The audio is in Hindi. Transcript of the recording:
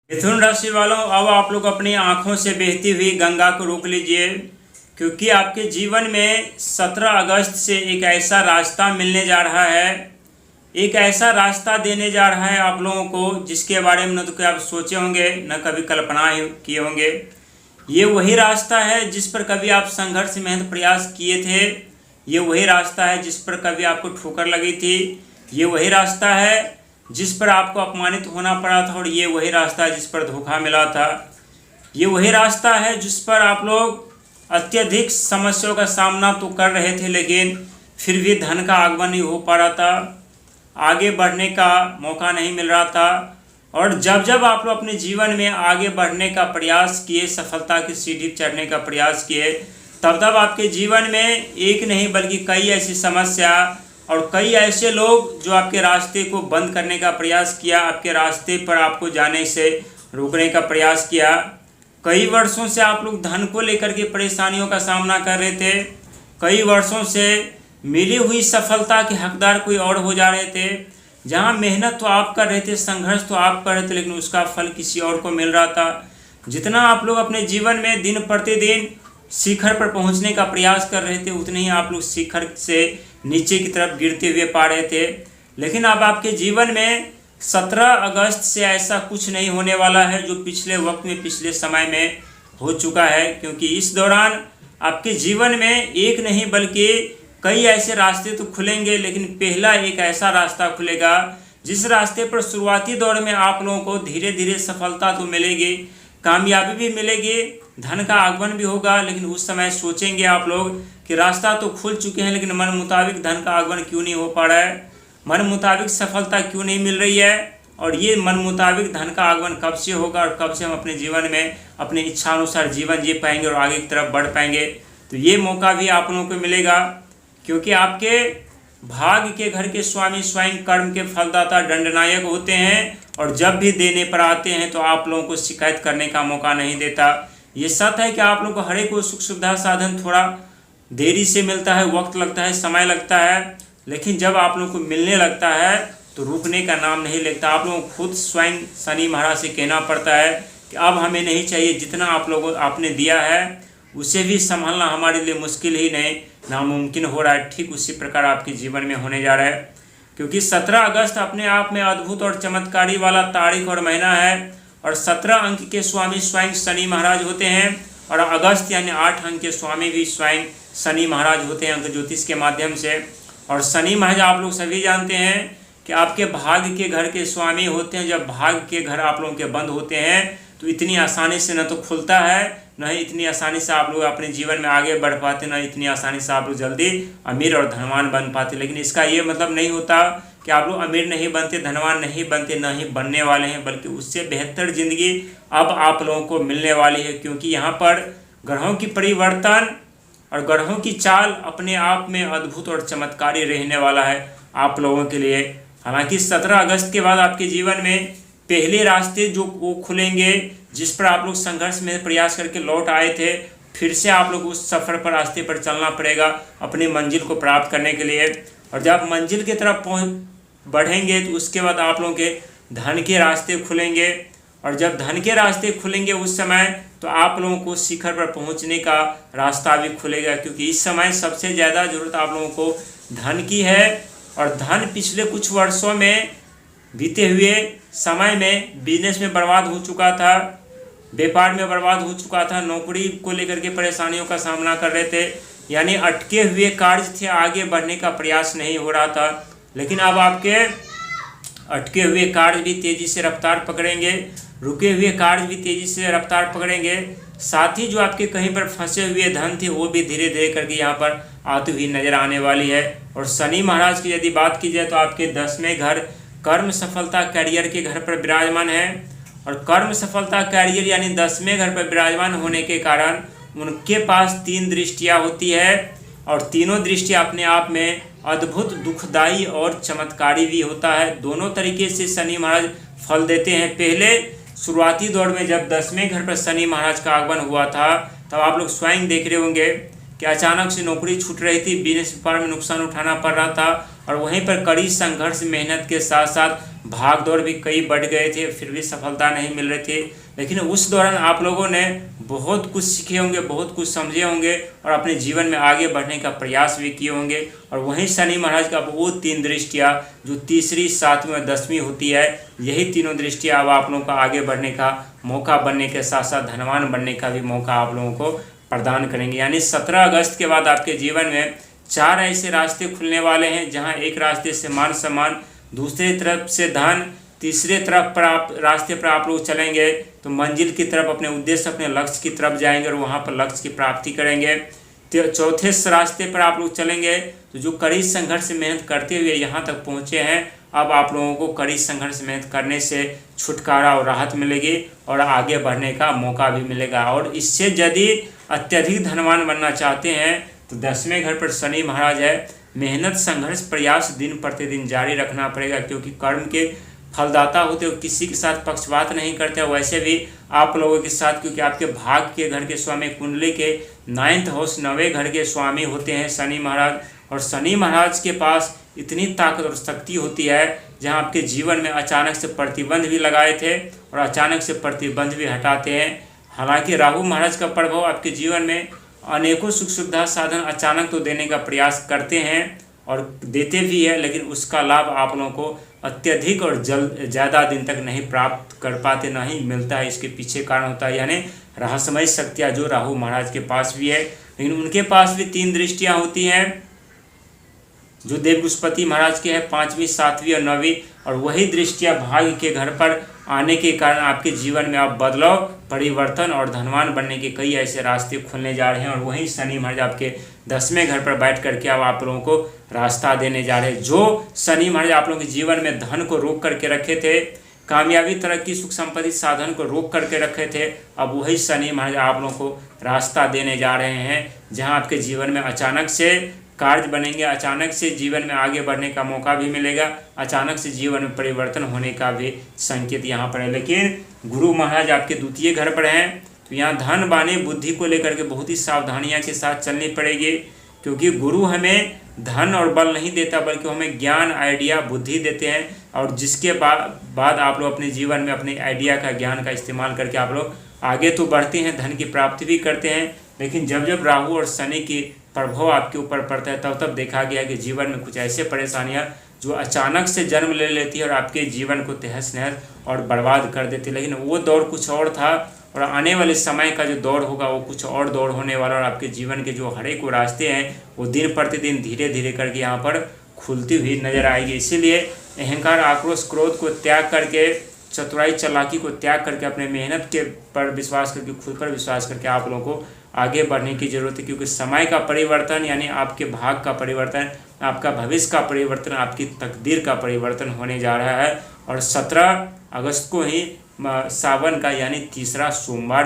मिथुन राशि वालों, अब आप लोग अपनी आंखों से बहती हुई गंगा को रोक लीजिए, क्योंकि आपके जीवन में 17 अगस्त से एक ऐसा रास्ता मिलने जा रहा है, एक ऐसा रास्ता देने जा रहा है आप लोगों को जिसके बारे में न तो कभी आप सोचे होंगे न कभी कल्पना किए होंगे। ये वही रास्ता है जिस पर कभी आप संघर्ष मेहनत प्रयास किए थे, ये वही रास्ता है जिस पर कभी आपको ठोकर लगी थी, ये वही रास्ता है जिस पर आपको अपमानित होना पड़ा था, और ये वही रास्ता है जिस पर धोखा मिला था। ये वही रास्ता है जिस पर आप लोग अत्यधिक समस्याओं का सामना तो कर रहे थे, लेकिन फिर भी धन का आगमन नहीं हो पा रहा था, आगे बढ़ने का मौका नहीं मिल रहा था। और जब जब आप लोग अपने जीवन में आगे बढ़ने का प्रयास किए, सफलता की सीढ़ी चढ़ने का प्रयास किए, तब तब आपके जीवन में एक नहीं बल्कि कई ऐसी समस्या और कई ऐसे लोग जो आपके रास्ते को बंद करने का प्रयास किया, आपके रास्ते पर आपको जाने से रोकने का प्रयास किया। कई वर्षों से आप लोग धन को लेकर के परेशानियों का सामना कर रहे थे, कई वर्षों से मिली हुई सफलता के हकदार कोई और हो जा रहे थे। जहां मेहनत तो आप कर रहे थे, संघर्ष तो आप कर रहे थे, लेकिन उसका फल किसी और को मिल रहा था। जितना आप लोग अपने जीवन में दिन प्रतिदिन शिखर पर पहुंचने का प्रयास कर रहे थे, उतने ही आप लोग शिखर से नीचे की तरफ गिरते हुए पा रहे थे। लेकिन अब आपके जीवन में 17 अगस्त से ऐसा कुछ नहीं होने वाला है जो पिछले वक्त में, पिछले समय में हो चुका है, क्योंकि इस दौरान आपके जीवन में एक नहीं बल्कि कई ऐसे रास्ते तो खुलेंगे, लेकिन पहला एक ऐसा रास्ता खुलेगा जिस रास्ते पर शुरुआती दौर में आप लोगों को धीरे धीरे सफलता तो मिलेगी, कामयाबी भी मिलेगी, धन का आगमन भी होगा। लेकिन उस समय सोचेंगे आप लोग कि रास्ता तो खुल चुके हैं, लेकिन मन मुताबिक धन का आगमन क्यों नहीं हो पा रहा है, मन मुताबिक सफलता क्यों नहीं मिल रही है, और ये मन मुताबिक धन का आगमन कब से होगा और कब से हम अपने जीवन में अपनी इच्छानुसार जीवन जी पाएंगे और आगे की तरफ बढ़ पाएंगे। तो ये मौका भी आप लोगों को मिलेगा, क्योंकि आपके भाग्य के घर के स्वामी स्वयं कर्म के फलदाता दंडनायक होते हैं, और जब भी देने पर आते हैं तो आप लोगों को शिकायत करने का मौका नहीं देता। ये सत्य है कि आप लोगों को हर एक सुख सुविधा साधन थोड़ा देरी से मिलता है, वक्त लगता है, समय लगता है, लेकिन जब आप लोगों को मिलने लगता है तो रुकने का नाम नहीं लेता। आप लोगों को खुद स्वयं शनि महाराज से कहना पड़ता है कि अब हमें नहीं चाहिए, जितना आप लोगों आपने दिया है उसे भी संभालना हमारे लिए मुश्किल ही नहीं, नामुमकिन हो रहा है। ठीक उसी प्रकार आपके जीवन में होने जा रहा है, क्योंकि 17 अगस्त अपने आप में अद्भुत और चमत्कारी वाला तारीख और महीना है, और 17 अंक के स्वामी स्वयं शनि महाराज होते हैं, और अगस्त यानी 8 अंक के स्वामी भी स्वयं शनि महाराज होते हैं अंक ज्योतिष के माध्यम से। और शनि महाराज आप लोग सभी जानते हैं कि आपके भाग्य के घर के स्वामी होते हैं। जब भाग्य के घर आप लोगों के बंद होते हैं तो इतनी आसानी से न तो खुलता है, न ही इतनी आसानी से आप लोग अपने जीवन में आगे बढ़ पाते, न इतनी आसानी से आप लोग जल्दी अमीर और धनवान बन पाते। लेकिन इसका ये मतलब नहीं होता कि आप लोग अमीर नहीं बनते, धनवान नहीं बनते, न ही बनने वाले हैं, बल्कि उससे बेहतर जिंदगी अब आप लोगों को मिलने वाली है, क्योंकि यहाँ पर ग्रहों की परिवर्तन और ग्रहों की चाल अपने आप में अद्भुत और चमत्कारी रहने वाला है आप लोगों के लिए। हालांकि 17 अगस्त के बाद आपके जीवन में पहले रास्ते जो वो खुलेंगे जिस पर आप लोग संघर्ष में प्रयास करके लौट आए थे, फिर से आप लोग उस सफ़र पर, रास्ते पर चलना पड़ेगा अपनी मंजिल को प्राप्त करने के लिए। और जब मंजिल की तरफ बढ़ेंगे तो उसके बाद आप लोगों के धन के रास्ते खुलेंगे, और जब धन के रास्ते खुलेंगे उस समय तो आप लोगों को शिखर पर पहुंचने का रास्ता भी खुलेगा, क्योंकि इस समय सबसे ज़्यादा ज़रूरत आप लोगों को धन की है। और धन पिछले कुछ वर्षों में, बीते हुए समय में बिजनेस में बर्बाद हो चुका था, व्यापार में बर्बाद हो चुका था, नौकरी को लेकर के परेशानियों का सामना कर रहे थे, यानी अटके हुए कार्य थे, आगे बढ़ने का प्रयास नहीं हो रहा था। लेकिन अब आपके अटके हुए कार्य भी तेज़ी से रफ्तार पकड़ेंगे, रुके हुए कार्य भी तेज़ी से रफ्तार पकड़ेंगे, साथ ही जो आपके कहीं पर फंसे हुए धन थे वो भी धीरे धीरे करके यहाँ पर आती हुई नजर आने वाली है। और शनि महाराज की यदि बात की जाए तो आपके 10वें घर कर्म सफलता कैरियर के घर पर विराजमान है, और कर्म सफलता कैरियर यानी 10वें घर पर विराजमान होने के कारण उनके पास 3 दृष्टियाँ होती है, और तीनों दृष्टियाँ अपने आप में अद्भुत, दुखदायी और चमत्कारी भी होता है। दोनों तरीके से शनि महाराज फल देते हैं। पहले शुरुआती दौर में जब 10वें घर पर शनि महाराज का आगमन हुआ था, तब आप लोग स्वयं देख रहे होंगे कि अचानक से नौकरी छूट रही थी, बिजनेस व्यापार में नुकसान उठाना पड़ रहा था, और वहीं पर कड़ी संघर्ष मेहनत के साथ साथ भाग दौड़ भी कई बढ़ गए थे, फिर भी सफलता नहीं मिल रही थी। लेकिन उस दौरान आप लोगों ने बहुत कुछ सीखे होंगे, बहुत कुछ समझे होंगे और अपने जीवन में आगे बढ़ने का प्रयास भी किए होंगे। और वहीं शनि महाराज का वो 3 दृष्टियाँ जो तीसरी, 7वीं और 10वीं होती है, यही तीनों दृष्टियाँ अब आप लोगों का आगे बढ़ने का मौका बनने के साथ साथ धनवान बनने का भी मौका आप लोगों को प्रदान करेंगे। यानी 17 अगस्त के बाद आपके जीवन में 4 ऐसे रास्ते खुलने वाले हैं, जहाँ एक रास्ते से मान सम्मान, दूसरी तरफ से धन, तीसरे तरफ पर आप रास्ते पर आप लोग चलेंगे तो मंजिल की तरफ, अपने उद्देश्य, अपने लक्ष्य की तरफ जाएंगे और वहाँ पर लक्ष्य की प्राप्ति करेंगे। चौथे रास्ते पर आप लोग चलेंगे तो जो कड़ी संघर्ष मेहनत करते हुए यहाँ तक पहुँचे हैं, अब आप लोगों को कड़ी संघर्ष मेहनत करने से छुटकारा और राहत मिलेगी और आगे बढ़ने का मौका भी मिलेगा। और इससे यदि अत्यधिक धनवान बनना चाहते हैं तो 10वें घर पर शनि महाराज है। मेहनत, संघर्ष, प्रयास दिन प्रतिदिन जारी रखना पड़ेगा, क्योंकि कर्म के फलदाता होते हो, किसी के साथ पक्षपात नहीं करते। वैसे भी आप लोगों के साथ, क्योंकि आपके भाग के घर के स्वामी, कुंडली के 9th हाउस, 9वें घर के स्वामी होते हैं शनि महाराज। और शनि महाराज के पास इतनी ताकत और शक्ति होती है, जहां आपके जीवन में अचानक से प्रतिबंध भी लगाए थे और अचानक से प्रतिबंध भी हटाते हैं। हालांकि राहु महाराज का प्रभाव आपके जीवन में अनेकों सुख सुविधा साधन अचानक तो देने का प्रयास करते हैं और देते भी है, लेकिन उसका लाभ आप लोगों को अत्यधिक और ज़्यादा दिन तक नहीं प्राप्त कर पाते, नहीं मिलता है। इसके पीछे कारण होता है यानी रहस्यमय शक्तियाँ जो राहु महाराज के पास भी है। लेकिन उनके पास भी 3 दृष्टियाँ होती हैं जो देवगुस्पति महाराज के हैं, 5वीं, 7वीं और 9वीं। और वही दृष्टियाँ भाग्य के घर पर आने के कारण आपके जीवन में आप बदलाव, परिवर्तन और धनवान बनने के कई ऐसे रास्ते खुलने जा रहे हैं। और वहीं शनि महाराज आपके 10वें घर पर बैठ करके अब आप लोगों को रास्ता देने जा रहे हैं। जो शनि महाराज आप लोगों के जीवन में धन को रोक करके रखे थे, कामयाबी, तरक्की, सुख संपत्ति, साधन को रोक करके रखे थे, अब वही शनि महाराज आप लोगों को रास्ता देने जा रहे हैं, जहां आपके जीवन में अचानक से कार्य बनेंगे, अचानक से जीवन में आगे बढ़ने का मौका भी मिलेगा, अचानक से जीवन में परिवर्तन होने का भी संकेत यहाँ पर है। लेकिन गुरु महाराज आपके द्वितीय घर पर हैं, तो यहाँ धन, वाणी, बुद्धि को लेकर के बहुत ही सावधानियाँ के साथ चलनी पड़ेगी, क्योंकि गुरु हमें धन और बल नहीं देता, बल्कि हमें ज्ञान, आइडिया, बुद्धि देते हैं। और जिसके बाद आप लोग अपने जीवन में अपने आइडिया का, ज्ञान का इस्तेमाल करके आप लोग आगे तो बढ़ते हैं, धन की प्राप्ति भी करते हैं। लेकिन जब जब राहु और शनि की प्रभाव आपके ऊपर पड़ता है, तब तब देखा गया कि जीवन में कुछ ऐसे परेशानियां जो अचानक से जन्म ले लेती है और आपके जीवन को तहस नहस और बर्बाद कर देती है। लेकिन वो दौर कुछ और था और आने वाले समय का जो दौर होगा वो कुछ और दौर होने वाला। और आपके जीवन के जो हर एक रास्ते हैं वो दिन प्रतिदिन धीरे धीरे करके यहाँ पर खुलती हुई नजर आएगी। इसीलिए अहंकार, आक्रोश, क्रोध को त्याग करके, चतुराई, चालाकी को त्याग करके, अपने मेहनत के पर विश्वास करके, खुद पर विश्वास करके आप लोगों को आगे बढ़ने की जरूरत है। क्योंकि समय का परिवर्तन यानी आपके भाग का परिवर्तन, आपका भविष्य का परिवर्तन, आपकी तकदीर का परिवर्तन होने जा रहा है। और 17 अगस्त को ही सावन का यानी तीसरा सोमवार